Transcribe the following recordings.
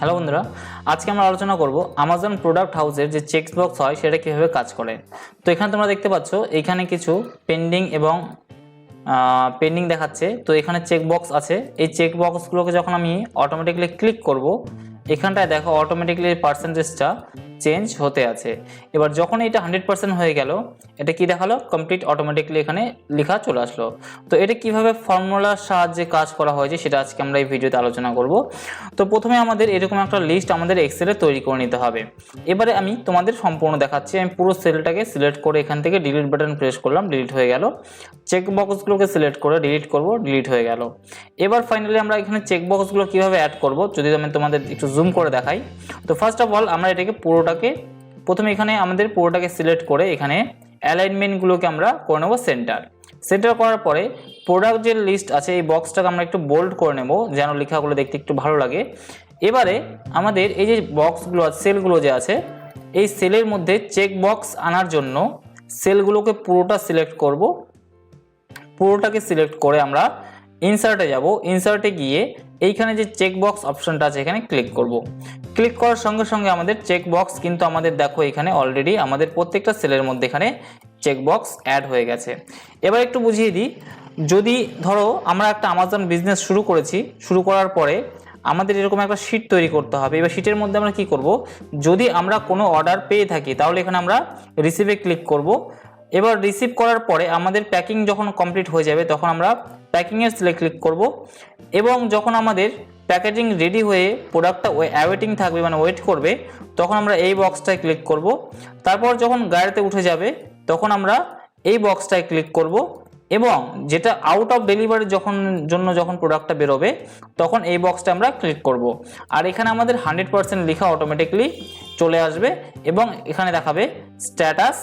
Hello বন্ধুরা, আজকে আমরা আলোচনা করব আমাজন প্রোডাক্ট হাউসের যে চেক বক্স হয় সেটা কিভাবে কাজ করে। তো এখানে তোমরা দেখতে পাচ্ছ এখানে কিছু পেন্ডিং এবং পেন্ডিং দেখাচ্ছে। তো এখানে চেক বক্স আছে, এই চেক বক্সগুলোকে যখন আমি অটোমেটিক্যালি ক্লিক করব এখানটায় দেখো অটোমেটিক্যালি পার্সেন্টেজটা চেঞ্জ হতে আছে। এবার যখন এটা 100% হয়ে গেল, এটা কি দেখালো, কমপ্লিট অটোমেটিক্যালি এখানে লেখা চলে আসলো। তো এটা কিভাবে ফর্মুলার সাহায্যে কাজ করা হয়েছে সেটা আজকে আমরা এই ভিডিওতে আলোচনা করব। তো প্রথমে আমাদের এরকম একটা লিস্ট আমাদের এক্সেলে তৈরি করে নিতে হবে। এবারে আমি তোমাদের সম্পূর্ণ দেখাচ্ছি। আমি পুরো সেলটাকে সিলেক্ট করে এখান থেকে ডিলিট বাটন প্রেস করলাম, ডিলিট হয়ে গেল। চেক বক্সগুলোকে সিলেক্ট করে ডিলিট করব, ডিলিট হয়ে গেল। এবার ফাইনালি আমরা এখানে চেক বক্সগুলো কিভাবে অ্যাড করব যদি আমি তোমাদের একটু জুম করে দেখাই। তো ফার্স্ট অফ অল আমরা এটাকে প্রথমে এখানে আমাদের পুরোটাকে সিলেক্ট করে এখানে অ্যালাইনমেন্টগুলোকে আমরা করে নেব সেন্টার করার পরে প্রোডাক্ট যে লিস্ট আছে এই বক্সটাকে আমরা একটু বোল্ড করে নেব যেন লেখাগুলো দেখতে একটু ভালো লাগে। এবারে আমাদের এই যে বক্সগুলো আছে, সেলগুলো যে আছে, এই সেলের মধ্যে চেক বক্স আনার জন্য সেলগুলোকে পুরোটা সিলেক্ট করব। পুরোটাকে সিলেক্ট করে আমরা ইনসার্টে যাব। ইনসার্টে গিয়ে এইখানে যে চেক বক্স অপশনটা আছে এখানে ক্লিক করব। ক্লিক করার সঙ্গে সঙ্গে আমাদের চেক বক্স কিন্তু আমাদের দেখো এখানে অলরেডি আমাদের প্রত্যেকটা সেলের মধ্যে এখানে চেক বক্স অ্যাড হয়ে গেছে। এবার একটু বুঝিয়ে দিই, যদি ধরো আমরা একটা আমাজন বিজনেস শুরু করার পরে আমাদের এরকম একটা শিট তৈরি করতে হবে। এবার শিটের মধ্যে আমরা কি করব, যদি আমরা কোনো অর্ডার পেয়ে থাকি তাহলে এখানে আমরা রিসিভে ক্লিক করব। এবার রিসিভ করার পরে আমাদের প্যাকিং যখন কমপ্লিট হয়ে যাবে তখন আমরা প্যাকিংয়ের সেলে ক্লিক করব এবং যখন আমাদের প্যাকেজিং রেডি হয়ে প্রোডাক্টটা অ্যাওয়েটিং থাকবে মানে ওয়েট করবে তখন আমরা এই বক্সটায় ক্লিক করব। তারপর যখন গাড়িতে উঠে যাবে তখন আমরা এই বক্সটায় ক্লিক করব এবং যেটা আউট অফ ডেলিভারি যখন প্রোডাক্টটা বেরোবে তখন এই বক্সটা আমরা ক্লিক করব। আর এখানে আমাদের 100% লেখা অটোমেটিকলি চলে আসবে এবং এখানে দেখাবে স্ট্যাটাস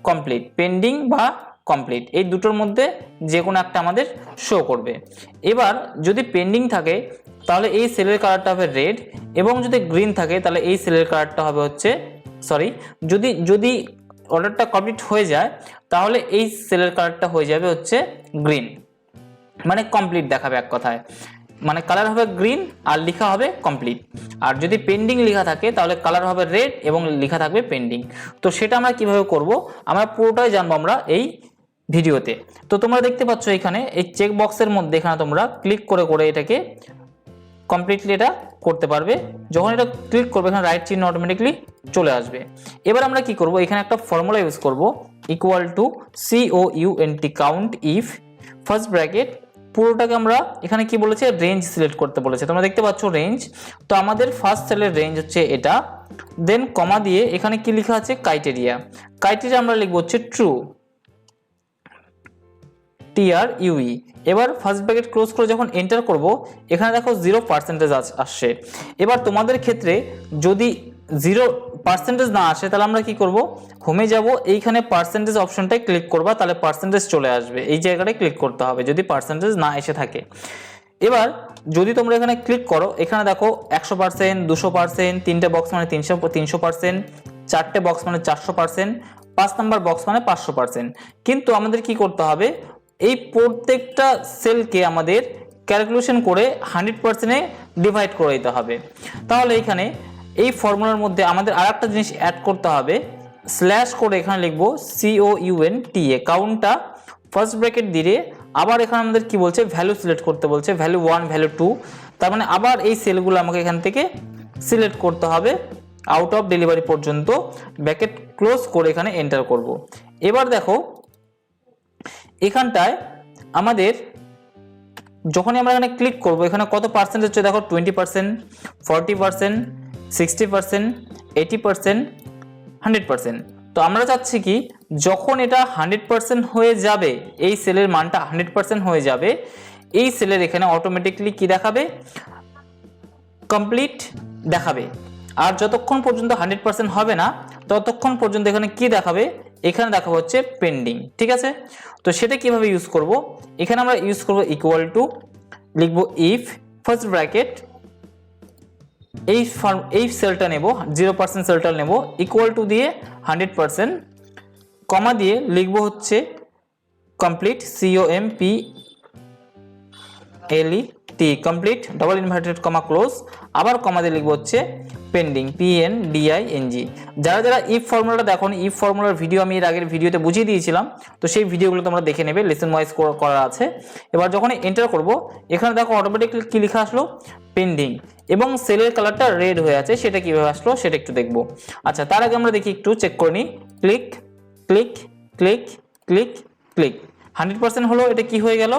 কমপ্লিট, পেন্ডিং বা কমপ্লিট, এই দুটোর মধ্যে যে কোনো একটা আমাদের শো করবে। এবার যদি পেন্ডিং থাকে তাহলে এই সেলের কালারটা হবে রেড এবং যদি গ্রিন থাকে তাহলে এই সেলের কালারটা হবে হচ্ছে যদি অর্ডারটা কমপ্লিট হয়ে যায় তাহলে এই সেলের কালারটা হয়ে যাবে হচ্ছে গ্রিন, মানে কমপ্লিট দেখাবে এক কথায়, মানে কালার হবে গ্রিন আর লেখা হবে কমপ্লিট। আর যদি পেন্ডিং লেখা থাকে তাহলে কালার হবে রেড এবং লেখা থাকবে পেন্ডিং। তো সেটা আমরা কিভাবে করব আমরা পুরোটাই জানবো আমরা এই ভিডিওতে। তো তোমরা দেখতে পাচ্ছ এখানে এই চেক বক্সের মধ্যে এখানে তোমরা ক্লিক করে করে এটাকে কমপ্লিটলি এটা করতে পারবে। যখন এটা ক্লিক করবে এখানে রাইট চিহ্ন অটোমেটিকলি চলে আসবে। এবার আমরা কি করব, এখানে একটা ফর্মুলা ইউজ করব, equal to COUNT count if first bracket পুরোটাকে আমরা এখানে কি বলেছে রেঞ্জ সিলেক্ট করতে বলেছে, তোমরা দেখতে পাচ্ছ রেঞ্জ। তো আমাদের ফার্স্ট সেলের রেঞ্জ হচ্ছে এটা, দেন কমা দিয়ে এখানে কি লেখা আছে ক্রাইটেরিয়া আমরা লিখবো হচ্ছে ট্রু TRUE। এবার ফার্স্ট ব্র্যাকেট ক্লোজ করে যখন এন্টার করব এখানে দেখো 0% আসছে। এবার তোমাদের ক্ষেত্রে যদি 0% না আসে তাহলে আমরা কি করব, হোমে যাব, এইখানে পার্সেন্টেজ অপশনটায় ক্লিক করবা, তাহলে পার্সেন্টেজ চলে আসবে, এই জায়গাটায় ক্লিক করতে হবে যদি পার্সেন্টেজ না এসে থাকে। এবার যদি তোমরা এখানে ক্লিক করো এখানে দেখো 100%, 200%, তিনটে বক্স মানে 300%, চারটে বক্স মানে 400%, 5 নাম্বার বক্স মানে 500%। কিন্তু আমাদের কি করতে হবে, এই প্রত্যেকটা সেলকে আমাদের ক্যালকুলেশন করে 100%-এ ডিভাইড করে দিতে হবে। তাহলে এখানে এই ফর্মুলার মধ্যে আমাদের আরেকটা জিনিস অ্যাড করতে হবে, স্ল্যাশ করে এখানে লিখবো COUNTA কাউন্টটা ফার্স্ট ব্র্যাকেট দিয়ে আবার এখানে আমাদের কি বলছে ভ্যালু সিলেক্ট করতে বলছে, ভ্যালু 1 ভ্যালু 2, তার মানে আবার এই সেলগুলো আমাকে এখান থেকে সিলেক্ট করতে হবে আউট অফ ডেলিভারি পর্যন্ত, ব্র্যাকেট ক্লোজ করে এখানে এন্টার করব। এবার দেখো এখানটায় আমাদের যখনই আমরা এখানে ক্লিক করব এখানে কত পার্সেন্ট হচ্ছে দেখো 20%, 40%, 60%, 80%, 100%। তো আমরা চাচ্ছি কি যখন এটা 100% হয়ে যাবে, এই সেলের মানটা 100% হয়ে যাবে, এই সেলের এখানে অটোমেটিকলি কি দেখাবে কমপ্লিট দেখাবে। আর যতক্ষণ পর্যন্ত 100% হবে না ততক্ষণ পর্যন্ত এখানে কি দেখাবে, এখানে দেখাবো হচ্ছে পেন্ডিং। ঠিক আছে, তো সেটা কিভাবে ইউজ করব, এখানে আমরা ইউজ করব ইকুয়াল টু লিখবো ইফ ফার্স্ট ব্র্যাকেট এই সেলটা নেব 0% সেলটা নেব ইকুয়াল টু দিয়ে 100%, কমা দিয়ে লিখবো হচ্ছে কমপ্লিট COMPLET টি complete double inverted comma close, আবার কমা দিয়ে লিখবো হচ্ছে পেন্ডিং PNDING। যারা যারা ইফ ফর্মুলাটা দেখো, ইফ ফর্মুলার ভিডিও আমি এর আগের ভিডিওতে বুঝিয়ে দিয়েছিলাম, তো সেই ভিডিওগুলো তোমরা দেখে নেবে, লেসন ওয়াইজ করা আছে। এবার যখন এন্টার করব, এখানে দেখো অটোমেটিক্যালি কি লেখা আসলো, পেন্ডিং, এবং সেলের কালারটা রেড হয়ে আছে, সেটা কিভাবে আসলো সেটা একটু দেখবো। আচ্ছা, তার আগে আমরা দেখি একটু চেক করে নিই। Click click click click click, 100% হলো। এটা কি হয়ে গেল,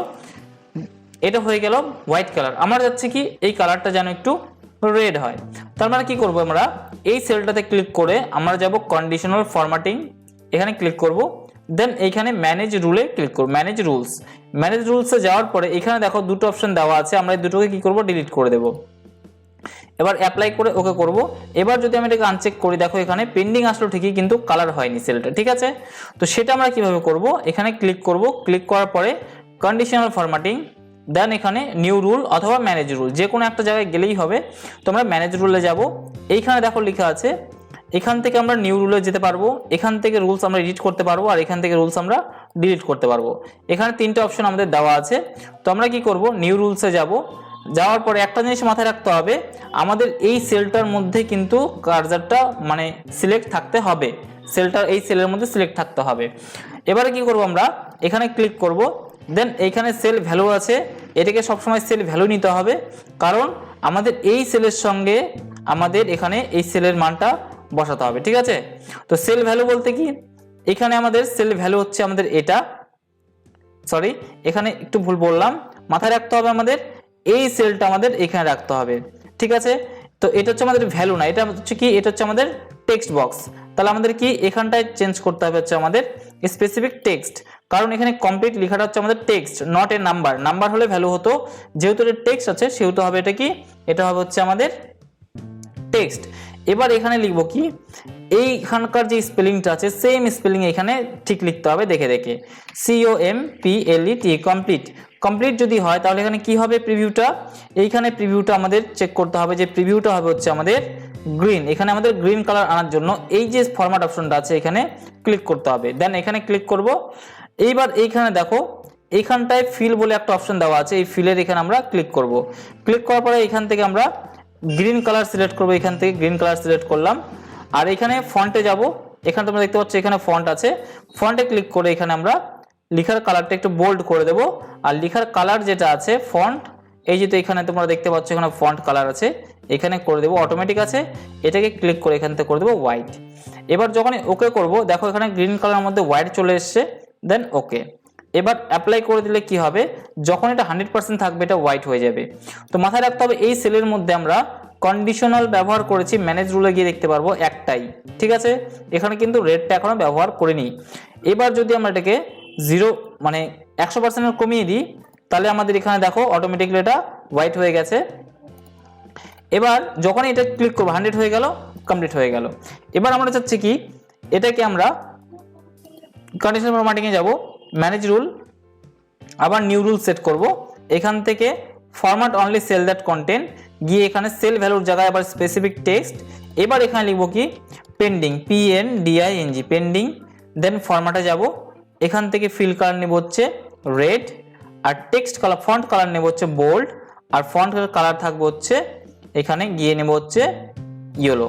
এটা হয়ে গেল হোয়াইট কালার। আমার যাচ্ছে কি এই কালারটা যেন একটু রেড হয়। তার মানে কি করব, আমরা এই সেলটাতে ক্লিক করে আমরা যাব কন্ডিশনাল ফরম্যাটিং, এখানে ক্লিক করব, দেন এইখানে ম্যানেজ রুলে ক্লিক করব, ম্যানেজ রুলসে যাওয়ার পরে এখানে দেখো দুটো অপশন দেওয়া আছে, আমরা এই দুটোকে কি করব, ডিলিট করে দেব। এবার অ্যাপ্লাই করে ওকে করব। এবার যদি আমি এটাকে আনচেক করি, দেখো এখানে পেন্ডিং আসলো ঠিকই, কিন্তু কালার হয়নি সেলটা, ঠিক আছে। তো সেটা আমরা কিভাবে করব, এখানে ক্লিক করব, ক্লিক করার পরে কন্ডিশনাল ফরম্যাটিং, দেন এখানে নিউ রুল অথবা ম্যানেজ রুল, যে কোনো একটা জায়গায় গেলেই হবে। তো আমরা ম্যানেজ রুলে যাব, এইখানে দেখো লেখা আছে, এখান থেকে আমরা নিউ রুলে যেতে পারবো, এখান থেকে রুলস আমরা এডিট করতে পারবো, আর এখান থেকে রুলস আমরা ডিলিট করতে পারবো। এখানে তিনটে অপশন আমাদের দেওয়া আছে। তো আমরা কি করব, নিউ রুলসে যাব, যাওয়ার পরে একটা জিনিস মাথায় রাখতে হবে, আমাদের এই সেলটার মধ্যে কিন্তু কার্সারটা মানে সিলেক্ট থাকতে হবে, সেলটার এই সেলের মধ্যে সিলেক্ট থাকতে হবে। এবারে কি করব, আমরা এখানে ক্লিক করব, দেন এইখানে সেল ভ্যালু আছে, এটাকে সবসময় সেল ভ্যালু নিতে হবে, কারণ আমাদের এই সেলের সঙ্গে আমাদের এখানে এই সেলের মানটা বসাতে হবে, ঠিক আছে। তো সেল ভ্যালু বলতে কি, এখানে আমাদের সেল ভ্যালু হচ্ছে আমাদের এটা, সরি এখানে একটু ভুল বললাম, মাথায় রাখতে হবে আমাদের এই সেলটা আমাদের এখানে রাখতে হবে, ঠিক আছে। তো এটা হচ্ছে আমাদের ভ্যালু না, এটা হচ্ছে কি, এটা হচ্ছে আমাদের টেক্সট বক্স। তাহলে আমাদের কি এখানটায় চেঞ্জ করতে হবে হচ্ছে আমাদের স্পেসিফিক টেক্সট, কারণ এখানে কমপ্লিট লেখাটা হচ্ছে আমাদের text, not a number. Number হলে ভ্যালু হতো, যেহেতু এটা টেক্সট আছে সেহেতু হবে এটা কি, এটা হবে হচ্ছে আমাদের টেক্সট। এবার এখানে লিখবো কি, এইখানকার যে স্পেলিংটা আছে সেম স্পেলিং এখানে ঠিক লিখতে হবে দেখে দেখে, COMPLET কমপ্লিট। কমপ্লিট যদি হয় তাহলে এখানে কি হবে, প্রিভিউটা, এইখানে প্রিভিউটা আমাদের চেক করতে হবে, যে প্রিভিউটা হবে হচ্ছে আমাদের গ্রিন। এখানে আমাদের গ্রিন কালার আনার জন্য এই যে ফরম্যাট অপশনটা আছে এখানে ক্লিক করতে হবে, দেন এখানে ক্লিক করব। এইবার এইখানে দেখো এইখানটায় ফিল বলে একটা অপশন দেওয়া আছে, এই ফিলের এখানে আমরা ক্লিক করব। ক্লিক করার পরে এখান থেকে আমরা গ্রিন কালার সিলেক্ট করব, এখান থেকে গ্রিন কালার সিলেক্ট করলাম। আর এখানে ফন্টে যাব, এখানে তোমরা দেখতে পাচ্ছ এখানে ফন্ট আছে, ফন্টে ক্লিক করে এখানে আমরা লেখার কালারটা একটু বোল্ড করে দেব। আর লেখার কালার যেটা আছে ফন্ট, এই যে তো এখানে তোমরা দেখতে পাচ্ছ এখানে ফন্ট কালার আছে, এখানে করে দেব অটোমেটিক আছে, এটাকে ক্লিক করে এখান থেকে করে দেব হোয়াইট। এবার যখন ওকে করব, দেখো এখানে গ্রিন কালারের মধ্যে হোয়াইট চলে এসছে, দেন ওকে। এবার অ্যাপ্লাই করে দিলে কি হবে, যখন এটা 100% থাকবে এটা হোয়াইট হয়ে যাবে। তো মাথায় রাখতে হবে এই সেলের মধ্যে আমরা কন্ডিশনাল ব্যবহার করেছি, ম্যানেজ রুলে গিয়ে দেখতে পারবো একটাই, ঠিক আছে। এখানে কিন্তু রেডটা এখনো ব্যবহার করিনি। এবার যদি আমরা এটাকে 0 মানে 100% কমিয়ে দিই, তাহলে আমাদের এখানে দেখো অটোমেটিকলি এটা হোয়াইট হয়ে গেছে। এবার যখন এটা ক্লিক করবো 100 হয়ে গেল, কমপ্লিট হয়ে গেল। এবার আমরা চাচ্ছি কি, এটাকে আমরা কন্ডিশনাল ফরম্যাটিংয়ে যাব, ম্যানেজ রুল, আবার নিউ রুল সেট করব, এখান থেকে format only cell that contain, গিয়ে এখানে সেল ভ্যালুর জায়গায় আবার স্পেসিফিক টেক্সট। এবার এখানে লিখবো কি, পেন্ডিং PNDING পেন্ডিং, দেন ফরম্যাটে যাব, এখান থেকে ফিল কালার নেব হচ্ছে রেড, আর টেক্সট কালার ফন্ট কালার নেব হচ্ছে বোল্ড, আর ফন্ট কালার থাকবে হচ্ছে এখানে গিয়ে নেব হচ্ছে ইয়েলো,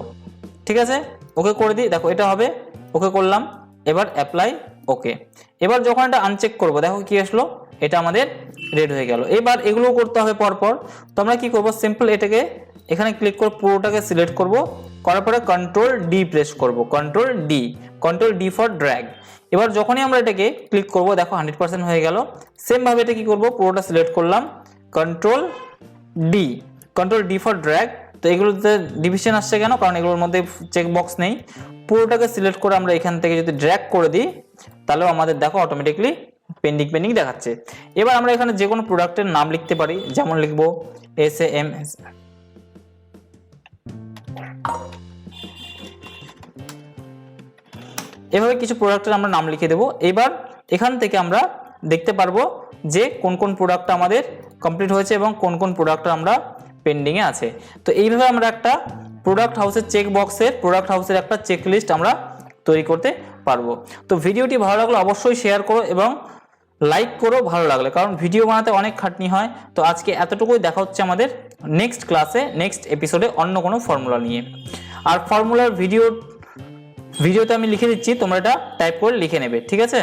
ঠিক আছে। ওকে করে দিই, দেখো এটা হবে, ওকে করলাম। এবার অ্যাপ্লাই, ওকে। এবার যখন এটা আনচেক করব, দেখো কি আসলো, এটা আমাদের রেড হয়ে গেল। এবার এগুলো করতে হবে পরপর। তো আমরা কি করব, সিম্পল এটাকে এখানে ক্লিক করে পুরোটাকে সিলেক্ট করব, করার পরে Ctrl+D প্রেস করব, Ctrl+D ফর ড্র্যাগ। এবার যখনই আমরা এটাকে ক্লিক করব, দেখো 100% হয়ে গেল। সেম ভাবে এটা কি করব, পুরোটা সিলেক্ট করলাম, Ctrl+D ফর ড্র্যাগ। তো এগুলোতে ডিভিশন আসছে কেন, কারণ এগুলোর মধ্যে চেক বক্স নেই। পুরোটাকে সিলেক্ট করে আমরা এখান থেকে যদি ড্র্যাগ করে দিই, তাহলেও আমাদের দেখো অটোমেটিকলি পেন্ডিং দেখাচ্ছে। এবার আমরা এখানে যে কোনো প্রোডাক্টের নাম লিখতে পারি, যেমন লিখবো SAM, এভাবে কিছু প্রোডাক্টের আমরা নাম লিখে দেবো। এবার এখান থেকে আমরা দেখতে পারবো যে কোন কোন প্রোডাক্ট আমাদের কমপ্লিট হয়েছে এবং কোন কোন প্রোডাক্ট আমরা পেন্ডিংয়ে আছে। তো এইভাবে আমরা একটা প্রোডাক্ট হাউসের প্রোডাক্ট হাউসের একটা চেকলিস্ট আমরা তৈরি করতে পারবো। তো ভিডিওটি ভালো লাগলে অবশ্যই শেয়ার করো এবং লাইক করো ভালো লাগলে, কারণ ভিডিও বানাতে অনেক খাটনি হয়। তো আজকে এতটুকুই, দেখা হচ্ছে আমাদের নেক্সট ক্লাসে, নেক্সট এপিসোডে অন্য কোনো ফর্মুলা নিয়ে। আর ফর্মুলার ভিডিওতে আমি লিখে দিচ্ছি, তোমরা এটা টাইপ করে লিখে নেবে, ঠিক আছে।